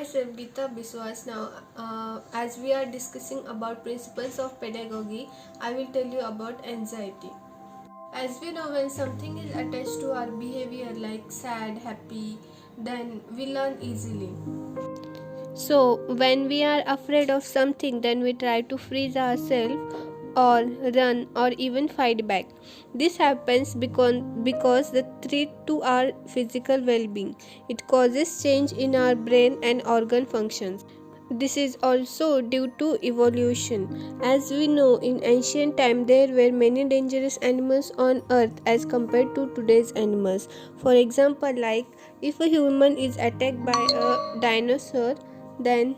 myself Geeta Biswas. Now, as we are discussing about principles of pedagogy, I will tell you about anxiety. As we know, when something is attached to our behavior like sad, happy, then we learn easily. So, when we are afraid of something, then we try to freeze ourselves or run or even fight back. This happens because the threat to our physical well being. It causes change in our brain and organ functions. This is also due to evolution. As we know, in ancient time there were many dangerous animals on earth as compared to today's animals. For example, like if a human is attacked by a dinosaur, then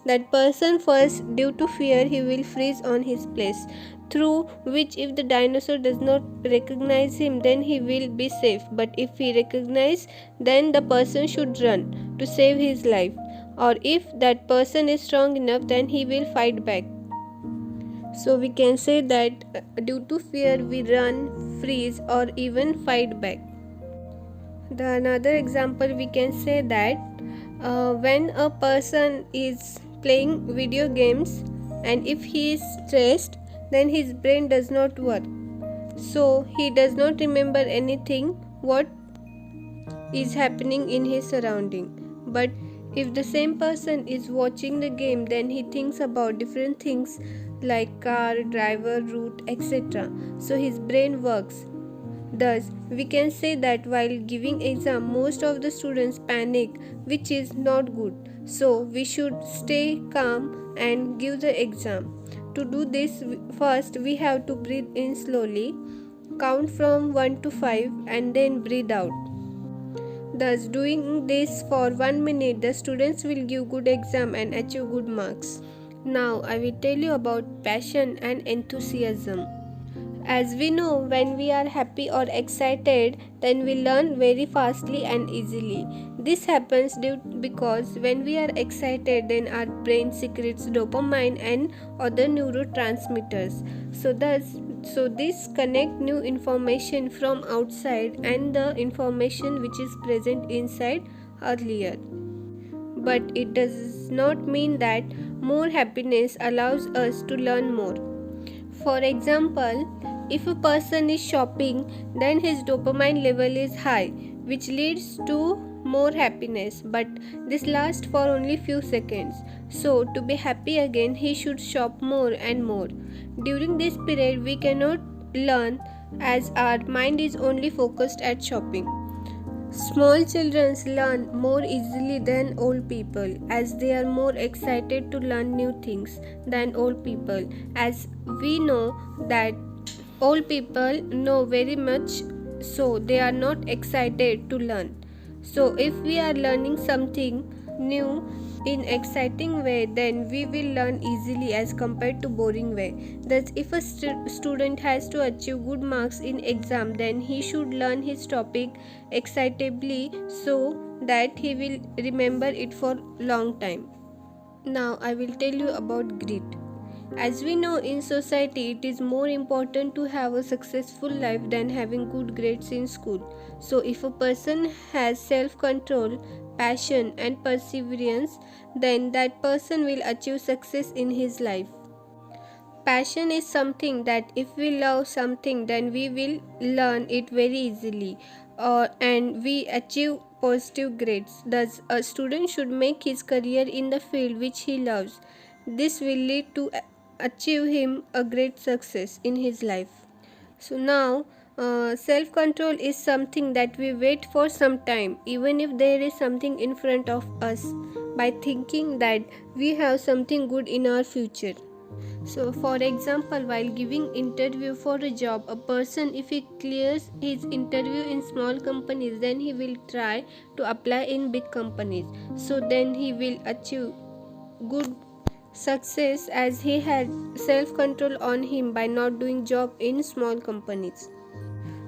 that person first, due to fear, he will freeze on his place, through which if the dinosaur does not recognize him, then he will be safe. But if he recognize, then the person should run to save his life. Or if that person is strong enough, then he will fight back. So we can say that due to fear we run, freeze, or even fight back. The another example we can say that when a person is playing video games and if he is stressed, then his brain does not work, so he does not remember anything what is happening in his surrounding. But if the same person is watching the game, then he thinks about different things like car, driver, route, etc. So his brain works. Thus, we can say that while giving exam, most of the students panic, which is not good. So, we should stay calm and give the exam. To do this, first we have to breathe in slowly, count from 1 to 5, and then breathe out. Thus, doing this for 1 minute, the students will give good exam and achieve good marks. Now, I will tell you about passion and enthusiasm. As we know, when we are happy or excited, then we learn very fastly and easily. This happens because when we are excited, then our brain secretes dopamine and other neurotransmitters. So this connect new information from outside and the information which is present inside earlier. But it does not mean that more happiness allows us to learn more. For example, if a person is shopping, then his dopamine level is high, which leads to more happiness, but this lasts for only few seconds. So, to be happy again, he should shop more and more. During this period, we cannot learn as our mind is only focused at shopping. Small children learn more easily than old people as they are more excited to learn new things than old people, as we know that old people know very much, so they are not excited to learn. So if we are learning something new in exciting way, then we will learn easily as compared to boring way. Thus, if a student has to achieve good marks in exam, then he should learn his topic excitably so that he will remember it for long time. Now I will tell you about grit. As we know, in society, it is more important to have a successful life than having good grades in school. So, if a person has self control, passion, and perseverance, then that person will achieve success in his life. Passion is something that if we love something, then we will learn it very easily and we achieve positive grades. Thus, a student should make his career in the field which he loves. This will lead to achieve him a great success in his life. So now self control is something that we wait for some time, even if there is something in front of us, by thinking that we have something good in our future. So for example, while giving interview for a job, a person, if he clears his interview in small companies, then he will try to apply in big companies, so then he will achieve good success as he had self control on him by not doing job in small companies.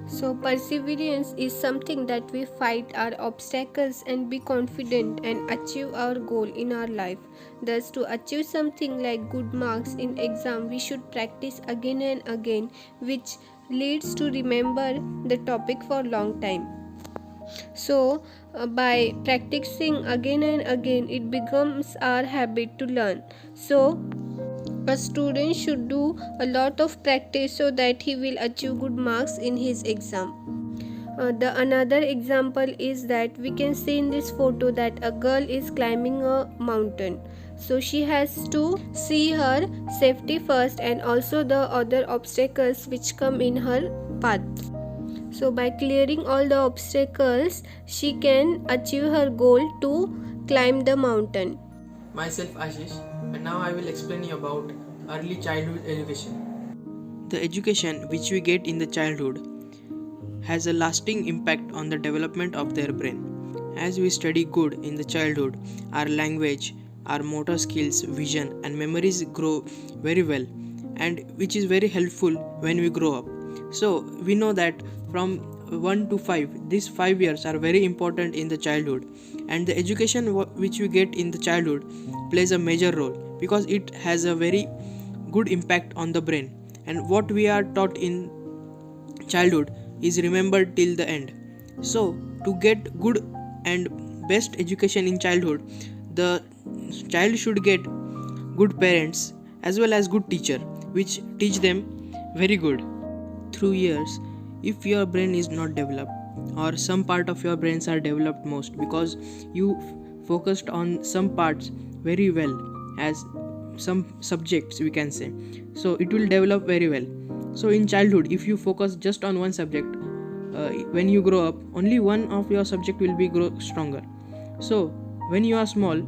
So perseverance is something that we fight our obstacles and be confident and achieve our goal in our life. Thus, to achieve something like good marks in exam, we should practice again and again, which leads to remember the topic for long time. So, by practicing again and again, it becomes our habit to learn. So, a student should do a lot of practice so that he will achieve good marks in his exam. The another example is that we can see in this photo that a girl is climbing a mountain. So she has to see her safety first and also the other obstacles which come in her path. So by clearing all the obstacles, she can achieve her goal to climb the mountain. Myself Ashish, and now I will explain you about early childhood education. The education which we get in the childhood has a lasting impact on the development of their brain. As we study good in the childhood, our language, our motor skills, vision, and memories grow very well, and which is very helpful when we grow up. So, we know that from 1 to 5, these 5 years are very important in the childhood, and the education which we get in the childhood plays a major role because it has a very good impact on the brain, and what we are taught in childhood is remembered till the end. So, to get good and best education in childhood, the child should get good parents as well as good teacher which teach them very good. Through years, if your brain is not developed or some part of your brains are developed most because you focused on some parts very well as some subjects we can say, so it will develop very well. So in childhood if you focus just on one subject, when you grow up only one of your subject will be grow stronger. So when you are small,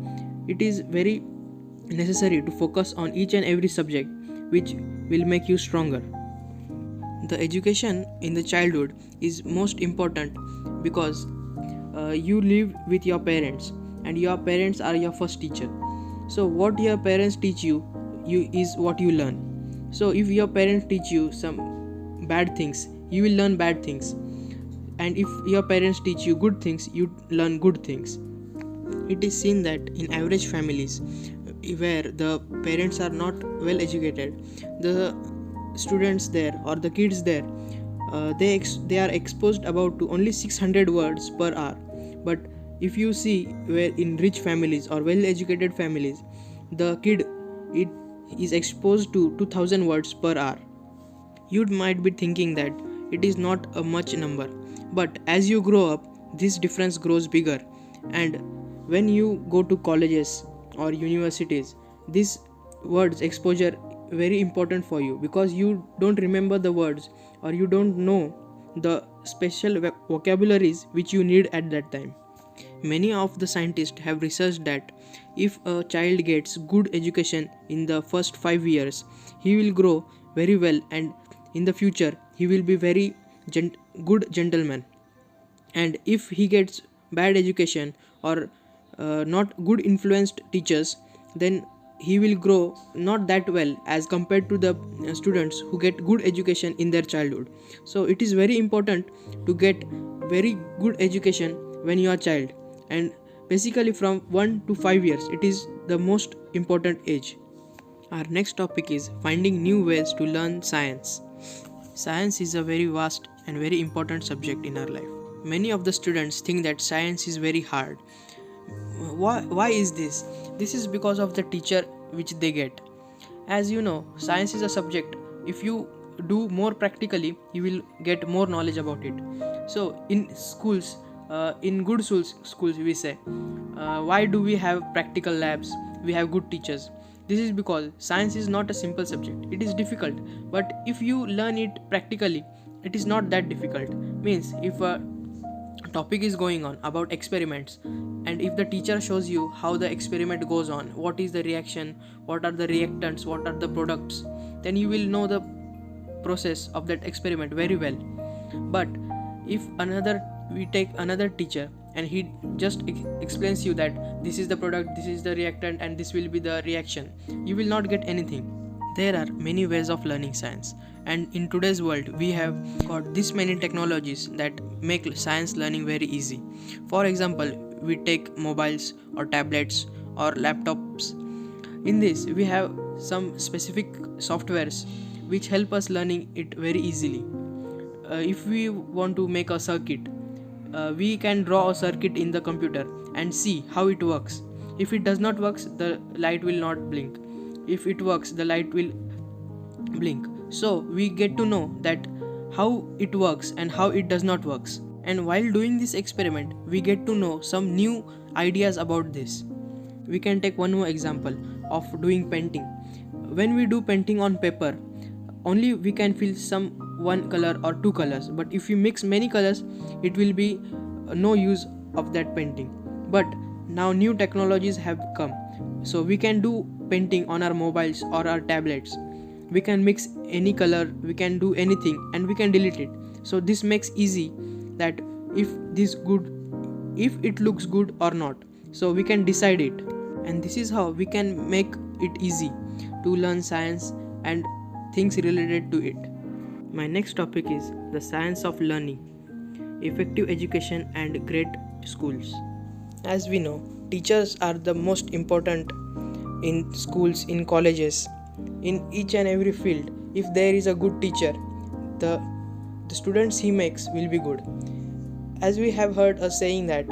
it is very necessary to focus on each and every subject which will make you stronger. The education in the childhood is most important because you live with your parents and your parents are your first teacher. So what your parents teach you is what you learn. So if your parents teach you some bad things, you will learn bad things, and if your parents teach you good things, you learn good things. It is seen that in average families where the parents are not well educated, the students there or the kids there, they are exposed about to only 600 words per hour. But if you see where in rich families or well educated families, the kid it is exposed to 2000 words per hour. You might be thinking that it is not a much number, but as you grow up this difference grows bigger, and when you go to colleges or universities, this words exposure very important for you because you don't remember the words or you don't know the special vocabularies which you need at that time. Many of the scientists have researched that if a child gets good education in the first 5 years, he will grow very well, and in the future he will be very good gentleman. And if he gets bad education or not good influenced teachers, then he will grow not that well as compared to the students who get good education in their childhood. So it is very important to get very good education when you are child, and basically from 1 to 5 years it is the most important age. Our next topic is finding new ways to learn science. Science is a very vast and very important subject in our life. Many of the students think that science is very hard. Why is this? This is because of the teacher which they get. As you know, science is a subject. If you do more practically, you will get more knowledge about it. So in schools, in good schools we say, why do we have practical labs? We have good teachers. This is because science is not a simple subject. It is difficult, but if you learn it practically, it is not that difficult. Means if a topic is going on about experiments, and if the teacher shows you how the experiment goes on, what is the reaction, what are the reactants, what are the products, then you will know the process of that experiment very well. But if we take another teacher and he just explains you that this is the product, this is the reactant, and this will be the reaction, you will not get anything. There are many ways of learning science, and in today's world we have got this many technologies that make science learning very easy. For example, we take mobiles or tablets or laptops. In this we have some specific softwares which help us learning it very easily. If we want to make a circuit, we can draw a circuit in the computer and see how it works. If it does not work, the light will not blink. If it works, the light will blink. So we get to know that how it works and how it does not works. And while doing this experiment, we get to know some new ideas about this. We can take one more example of doing painting. When we do painting on paper, only we can feel some one color or two colors, but if you mix many colors, it will be no use of that painting. But now new technologies have come, so we can do painting on our mobiles or our tablets. We can mix any color, we can do anything, and we can delete it. So this makes easy that if it looks good or not, so we can decide it. And this is how we can make it easy to learn science and things related to it. My next topic is the science of learning, effective education and great schools. As we know, teachers are the most important in schools, in colleges, in each and every field. If there is a good teacher, the students he makes will be good. As we have heard a saying that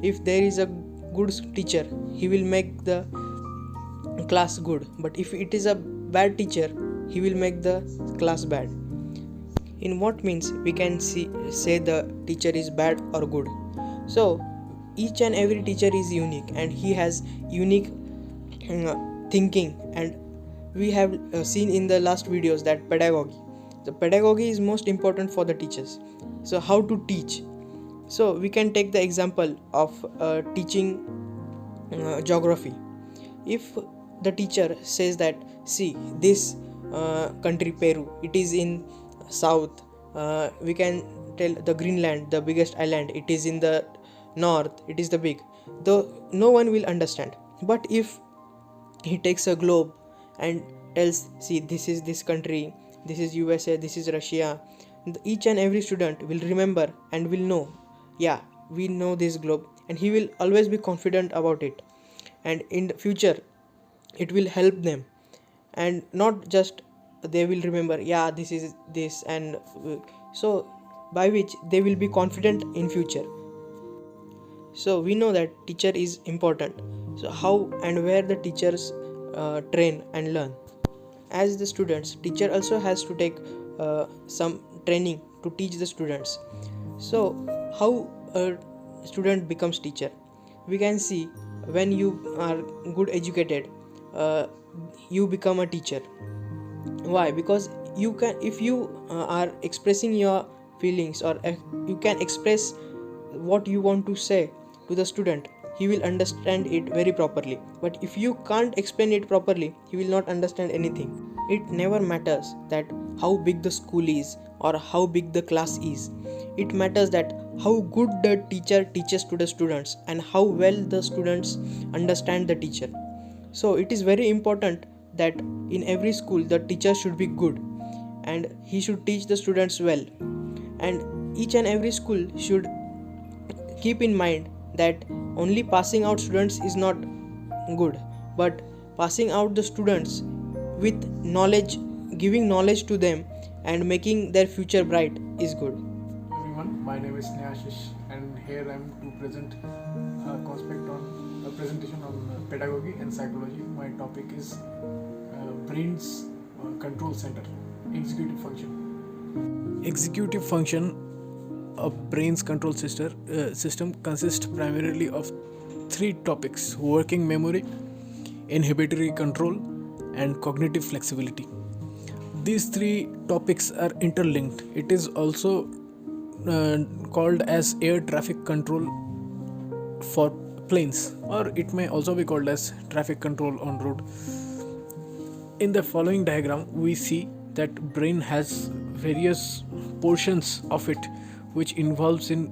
if there is a good teacher, he will make the class good, but if it is a bad teacher, he will make the class bad. In what means we can say the teacher is bad or good? So each and every teacher is unique and he has unique thinking, and we have seen in the last videos that the pedagogy is most important for the teachers. So how to teach? So we can take the example of teaching geography. If the teacher says that, see, this country Peru, it is in south, we can tell the Greenland, the biggest island, it is in the north, it is the big, though no one will understand. But if he takes a globe and tells, see, this is this country, this is USA, this is Russia, each and every student will remember and will know, yeah, we know this globe, and he will always be confident about it, and in the future it will help them. And not just they will remember, yeah, this is this, and so by which they will be confident in future. So we know that teacher is important. So how and where the teachers train and learn? As the students, teacher also has to take some training to teach the students. So how a student becomes teacher? We can see when you are good educated, you become a teacher. Why? Because you can, if you are expressing your feelings, or you can express what you want to say to the student, he will understand it very properly. But if you can't explain it properly, he will not understand anything. It never matters that how big the school is or how big the class is. It matters that how good the teacher teaches to the students and how well the students understand the teacher. So it is very important that in every school the teacher should be good and he should teach the students well. And each and every school should keep in mind that only passing out students is not good, but passing out the students with knowledge, giving knowledge to them and making their future bright is good. Everyone, my name is Sneashish and here I am to present a presentation on pedagogy and psychology. My topic is brain's control center, executive function. Executive function of brain's control system consists primarily of three topics: working memory, inhibitory control, and cognitive flexibility. These three topics are interlinked. It is also called as air traffic control for planes, or it may also be called as traffic control on road. In the following diagram, we see that brain has various portions of it which involves in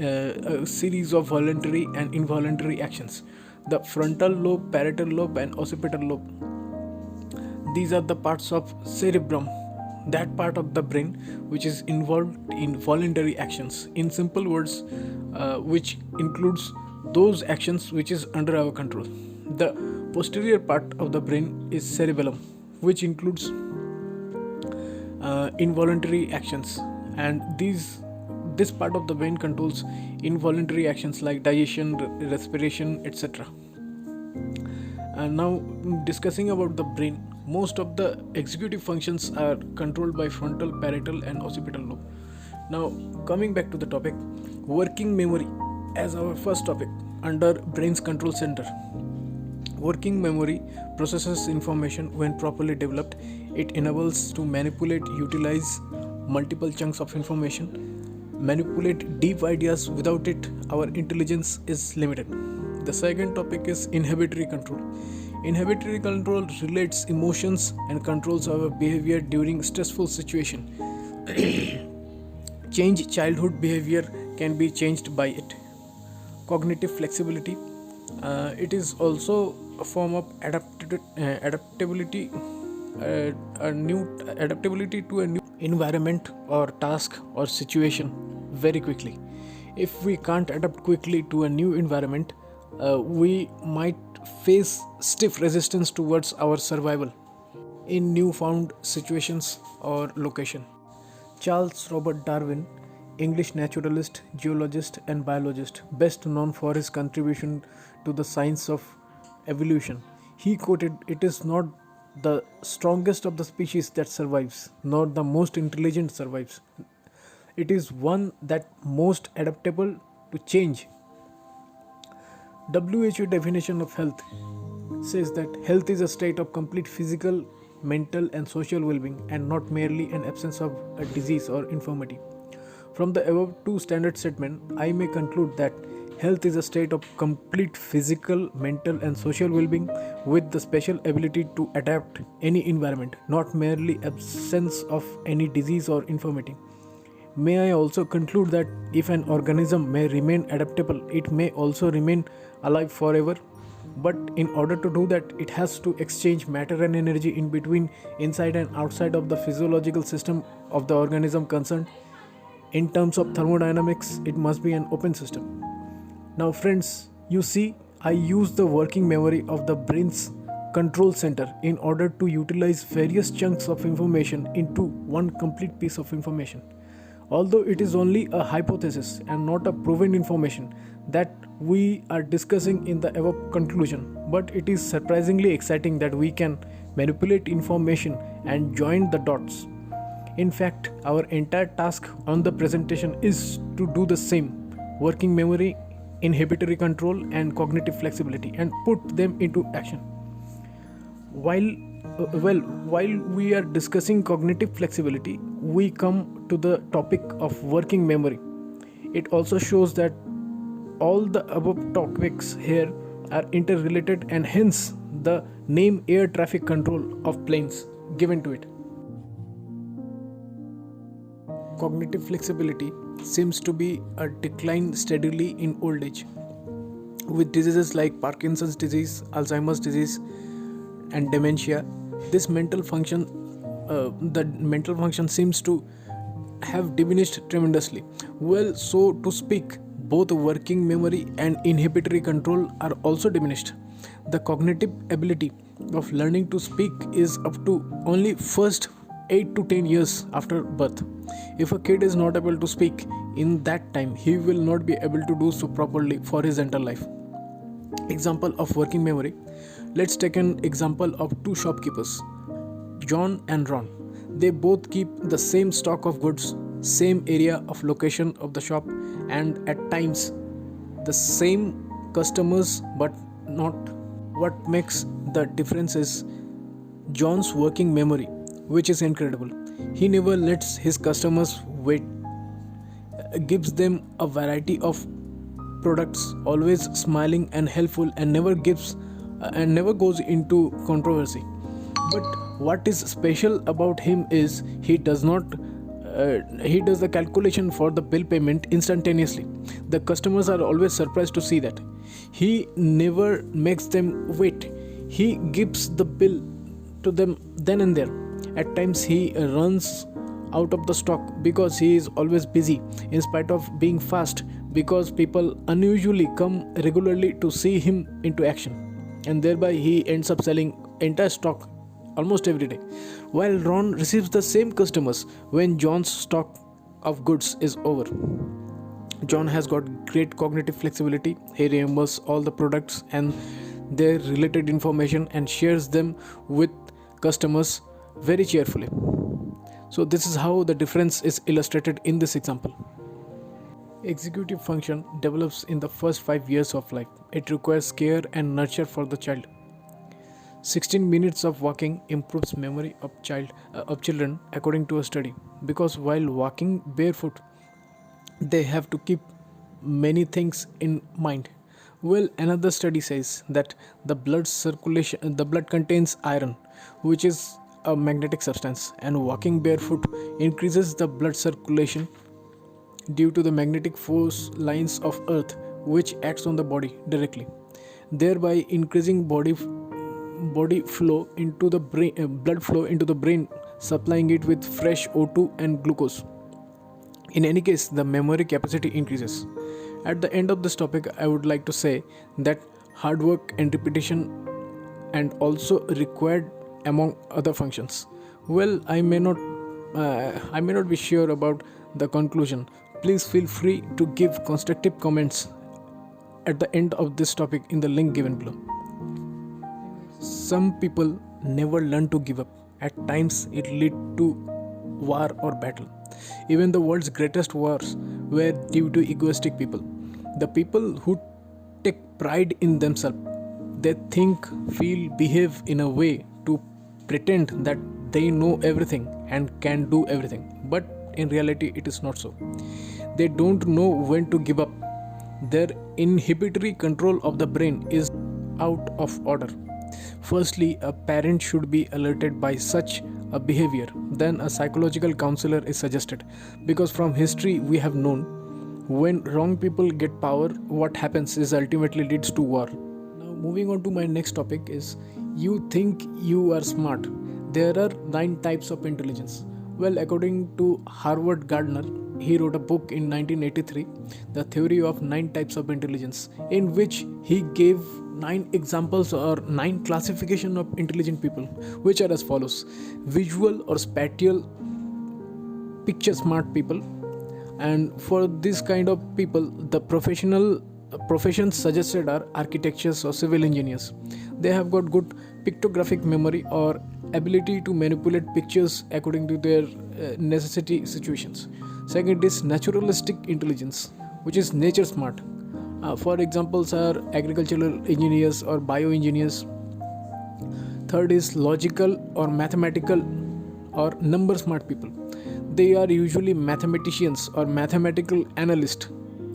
a series of voluntary and involuntary actions. The frontal lobe, parietal lobe, and occipital lobe. These are the parts of cerebrum, that part of the brain which is involved in voluntary actions. In simple words, which includes those actions which is under our control. The posterior part of the brain is cerebellum, which includes involuntary actions, and this part of the brain controls involuntary actions like digestion, respiration, etc. And now, discussing about the brain, most of the executive functions are controlled by frontal, parietal, and occipital lobe. Now, coming back to the topic, working memory as our first topic under brain's control center. Working memory processes information when properly developed. It enables to manipulate, utilize multiple chunks of information, manipulate deep ideas. Without it, our intelligence is limited. The second topic is inhibitory control. Inhibitory control relates emotions and controls our behavior during stressful situation. Change childhood behavior can be changed by it. Cognitive flexibility. It is also a form of adaptability to a new environment or task or situation very quickly. If we can't adapt quickly to a new environment, we might face stiff resistance towards our survival in newfound situations or location. Charles Robert Darwin, English naturalist, geologist, and biologist, best known for his contribution to the science of evolution. He quoted, "It is not the strongest of the species that survives, nor the most intelligent survives. It is one that most adaptable to change." WHO definition of health says that health is a state of complete physical, mental, and social well-being, and not merely an absence of a disease or infirmity. From the above two standard statement, I may conclude that health is a state of complete physical, mental, and social well-being with the special ability to adapt any environment, not merely absence of any disease or infirmity. May I also conclude that if an organism may remain adaptable, it may also remain alive forever. But in order to do that, it has to exchange matter and energy in between, inside and outside of the physiological system of the organism concerned. In terms of thermodynamics, it must be an open system. Now friends, you see, I use the working memory of the brain's control center in order to utilize various chunks of information into one complete piece of information. Although it is only a hypothesis and not a proven information that we are discussing in the above conclusion, but it is surprisingly exciting that we can manipulate information and join the dots. In fact, our entire task on the presentation is to do the same: working memory, inhibitory control, and cognitive flexibility, and put them into action. While we are discussing cognitive flexibility, we come to the topic of working memory. It also shows that all the above topics here are interrelated, and hence the name air traffic control of planes given to it. Cognitive flexibility seems to be a decline steadily in old age, with diseases like Parkinson's disease, Alzheimer's disease, and dementia. This mental function, the mental function seems to have diminished tremendously. Well, so to speak, both working memory and inhibitory control are also diminished. The cognitive ability of learning to speak is up to only first 8 to 10 years after birth. If a kid is not able to speak in that time, he will not be able to do so properly for his entire life. Example of working memory. Let's take an example of two shopkeepers, John and Ron. They both keep the same stock of goods, same area of location of the shop, and at times the same customers, but not. What makes the difference is John's working memory, which is incredible. He never lets his customers wait, gives them a variety of products, always smiling and helpful, and never goes into controversy. But what is special about him is he does the calculation for the bill payment instantaneously. The customers are always surprised to see that. He never makes them wait. He gives the bill to them then and there. At times he runs out of the stock because he is always busy, in spite of being fast, because people unusually come regularly to see him into action, and thereby he ends up selling entire stock almost every day, while Ron receives the same customers when John's stock of goods is over. John has got great cognitive flexibility. He remembers all the products and their related information and shares them with customers very cheerfully. So this is how the difference is illustrated in this example. Executive function develops in the first 5 years of life. It requires care and nurture for the child. 16 minutes of walking improves memory of children according to a study, because while walking barefoot they have to keep many things in mind. Well, another study says that the blood contains iron, which is a magnetic substance, and walking barefoot increases the blood circulation due to the magnetic force lines of earth, which acts on the body directly, thereby increasing body flow into the brain, blood flow into the brain, supplying it with fresh O2 and glucose. In any case, the memory capacity increases. At the end of this topic, I would like to say that hard work and repetition and also required among other functions. Well, I may not be sure about the conclusion. Please feel free to give constructive comments at the end of this topic in the link given below. Some people never learn to give up. At times it leads to war or battle. Even the world's greatest wars were due to egoistic people. The people who take pride in themselves, they think, feel, behave in a way to pretend that they know everything and can do everything. But in reality, it is not so. They don't know when to give up. Their inhibitory control of the brain is out of order. Firstly, a parent should be alerted by such a behavior. Then a psychological counselor is suggested, because from history we have known when wrong people get power, what happens is ultimately leads to war. Now moving on to my next topic is, you think you are smart. There are 9 types of intelligence. Well, according to Howard Gardner, he wrote a book in 1983, The Theory of 9 Types of Intelligence, in which he gave 9 examples or 9 classification of intelligent people, which are as follows: visual or spatial picture smart people. And for this kind of people, the professions suggested are architects or civil engineers. They have got good pictographic memory or ability to manipulate pictures according to their necessity situations. Second is naturalistic intelligence, which is nature smart. For examples are agricultural engineers or bioengineers. Third is logical or mathematical or number smart people. They are usually mathematicians or mathematical analysts,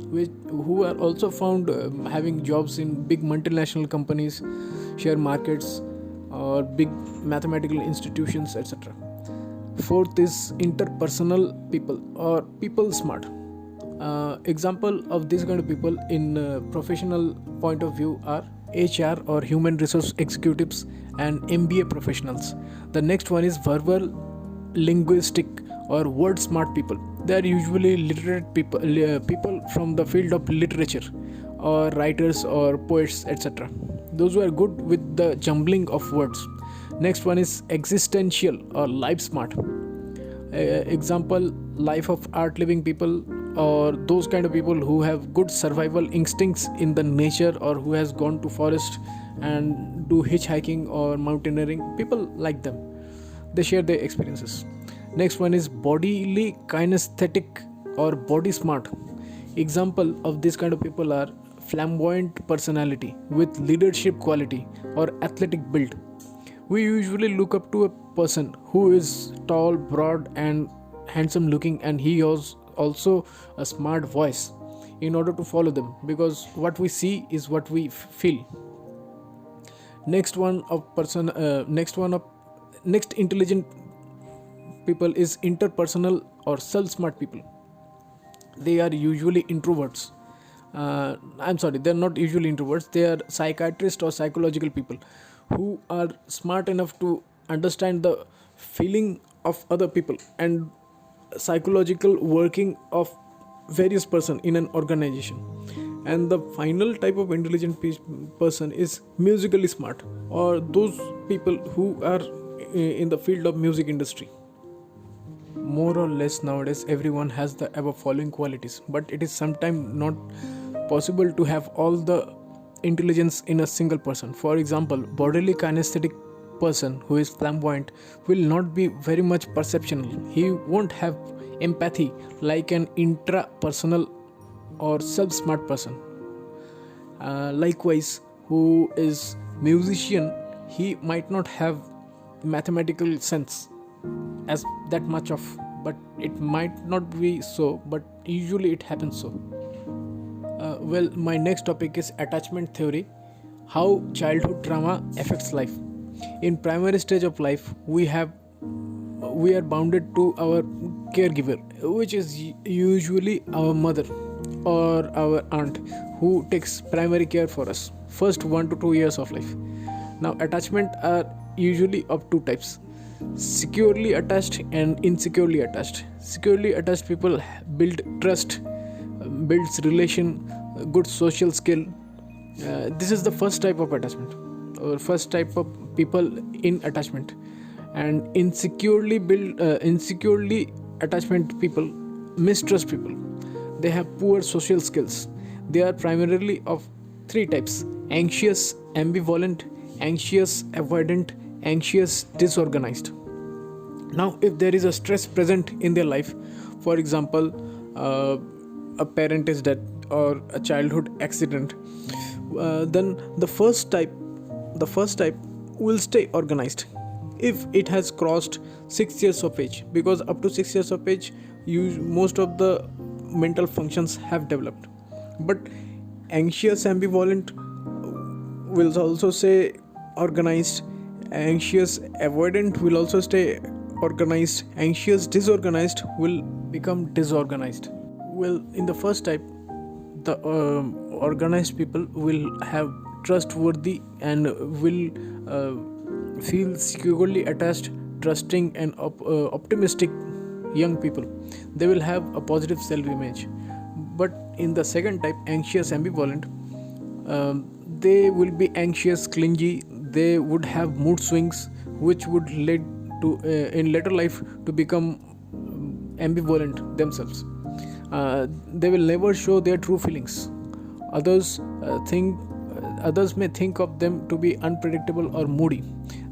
who are also found having jobs in big multinational companies, share markets, or big mathematical institutions, etc. Fourth is interpersonal people or people smart. Example of these kind of people in professional point of view are HR or human resource executives and MBA professionals. The next one is verbal linguistic or word smart people. They are usually literate people, people from the field of literature, or writers or poets, etc. Those who are good with the jumbling of words. Next one is existential or life smart. Example, life of art living people, or those kind of people who have good survival instincts in the nature, or who has gone to forest and do hitchhiking or mountaineering. People like them, they share their experiences. Next one is bodily kinesthetic or body smart. Example of this kind of people are flamboyant personality with leadership quality or athletic build. We usually look up to a person who is tall, broad and handsome looking, and he has also a smart voice in order to follow them, because what we see is what we feel. Next intelligent people is interpersonal or self-smart people. They are usually introverts. They're not usually introverts. They are psychiatrists or psychological people who are smart enough to understand the feeling of other people and psychological working of various person in an organization. And the final type of intelligent person is musically smart, or those people who are in the field of music industry. more or less nowadays everyone has the above following qualities, but it is sometimes not possible to have all the intelligence in a single person. For example, bodily kinesthetic person who is flamboyant will not be very much perceptional. He won't have empathy like an intrapersonal or self-smart person. Likewise, who is musician, he might not have mathematical sense as that much of, but it might not be so, but usually it happens so. My next topic is attachment theory, how childhood trauma affects life. In primary stage of life, we are bounded to our caregiver, which is usually our mother or our aunt, who takes primary care for us first 1 to 2 years of life. Now, attachment are usually of two types: securely attached and insecurely attached. Securely attached people build trust, builds relation, good social skill. This is the first type of attachment, or first type of people in attachment. And insecurely attachment people mistrust people. They have poor social skills. They are primarily of three types: anxious, ambivalent, anxious, avoidant, anxious, disorganized. Now, if there is a stress present in their life, for example, a parent is dead or a childhood accident, then the first type will stay organized if it has crossed 6 years of age, because up to 6 years of age most of the mental functions have developed. But anxious ambivalent will also stay organized, anxious avoidant will also stay organized, anxious disorganized will become disorganized. Well, in the first type, the organized people will have trustworthy and will feel securely attached, trusting and optimistic young people. They will have a positive self-image. But in the second type, anxious ambivalent, they will be anxious, clingy. They would have mood swings, which would lead to in later life to become ambivalent themselves. They will never show their true feelings. Others may think of them to be unpredictable or moody.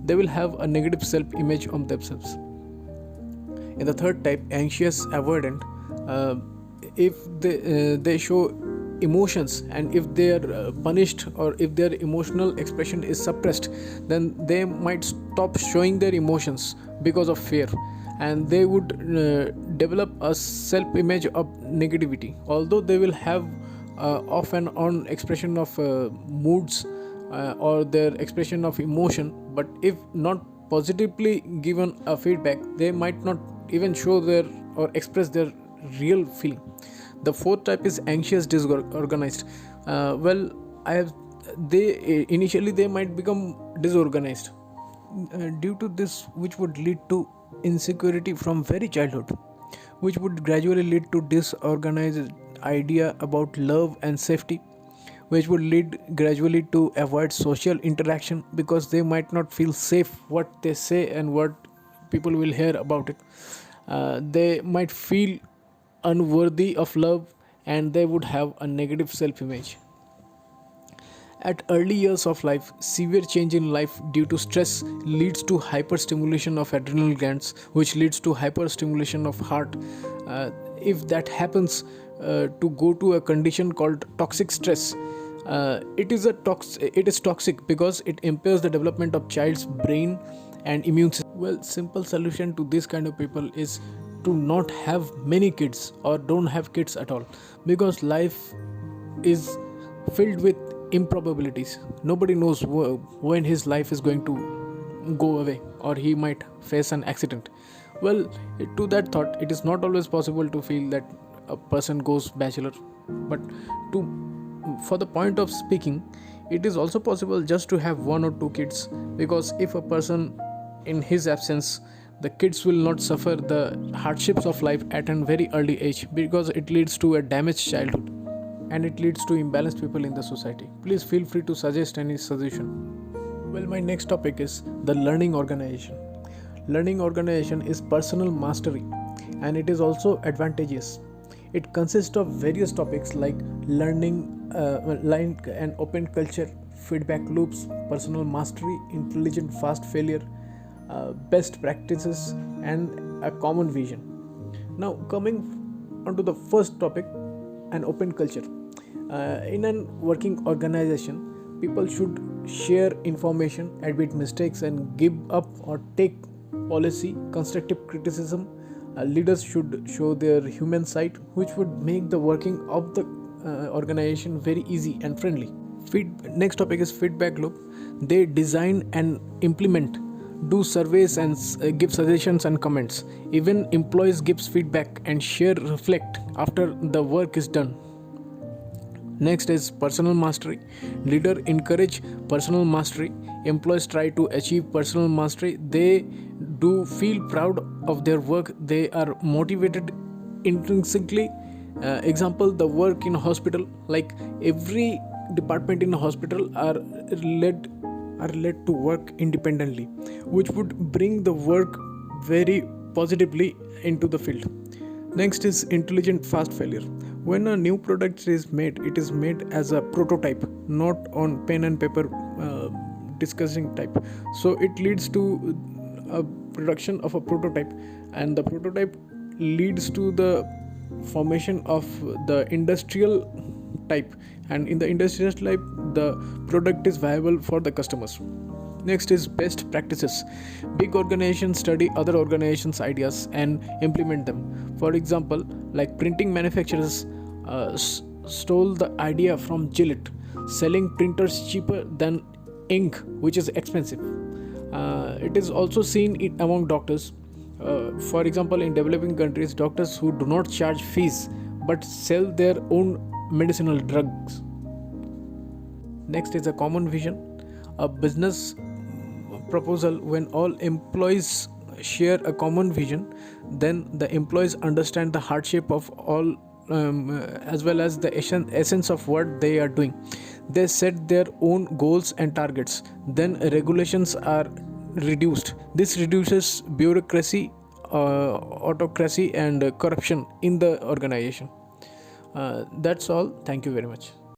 They will have a negative self-image of themselves. In the third type, anxious avoidant, if they show emotions, and if they are punished, or if their emotional expression is suppressed, then they might stop showing their emotions because of fear, and they would develop a self-image of negativity. Although they will have off and on expression of moods or their expression of emotion, but if not positively given a feedback, they might not even show their or express their real feeling. The fourth type is anxious disorganized. Initially they might become disorganized due to this, which would lead to insecurity from very childhood, which would gradually lead to disorganized idea about love and safety, which would lead gradually to avoid social interaction because they might not feel safe what they say and what people will hear about it. They might feel unworthy of love, and they would have a negative self-image. At early years of life, severe change in life due to stress leads to hyperstimulation of adrenal glands, which leads to hyperstimulation of heart. If that happens to go to a condition called toxic stress, it is toxic because it impairs the development of child's brain and immune system. Well, simple solution to this kind of people is to not have many kids or don't have kids at all, because life is filled with improbabilities. Nobody knows when his life is going to go away, or he might face an accident. Well, to that thought, it is not always possible to feel that a person goes bachelor, but for the point of speaking, it is also possible just to have 1 or 2 kids, because if a person in his absence, the kids will not suffer the hardships of life at a very early age, because it leads to a damaged childhood and it leads to imbalanced people in the society. Please feel free to suggest any suggestion. Well, my next topic is the learning organization. Learning organization is personal mastery and it is also advantageous. It consists of various topics like learning, line and open culture, feedback loops, personal mastery, intelligent fast failure, best practices, and a common vision. Now, coming onto the first topic, an open culture. In an working organization, people should share information, admit mistakes, and give up or take policy constructive criticism. Leaders should show their human side, which would make the working of the organization very easy and friendly. Next topic is feedback loop. They design and implement, do surveys and give suggestions and comments. Even employees gives feedback and share reflect after the work is done. Next is personal mastery. Leader encourage personal mastery. Employees try to achieve personal mastery. They do feel proud of their work. They are motivated intrinsically. Example, the work in a hospital, like every department in a hospital are led to work independently, which would bring the work very positively into the field. Next is intelligent fast failure. When a new product is made, it is made as a prototype, not on pen and paper discussing type. So it leads to a production of a prototype, and the prototype leads to the formation of the industrial type, and in the industrial type the product is viable for the customers. Next is best practices. Big organizations study other organizations' ideas and implement them. For example, like printing manufacturers stole the idea from Gillette, selling printers cheaper than ink, which is expensive. It is also seen among doctors. For example, in developing countries, doctors who do not charge fees but sell their own medicinal drugs. Next is a common vision. A business proposal. When all employees share a common vision, then the employees understand the hardship of all, as well as the essence of what they are doing. They set their own goals and targets. Then regulations are reduced. This reduces bureaucracy, autocracy, and corruption in the organization. That's all. Thank you very much.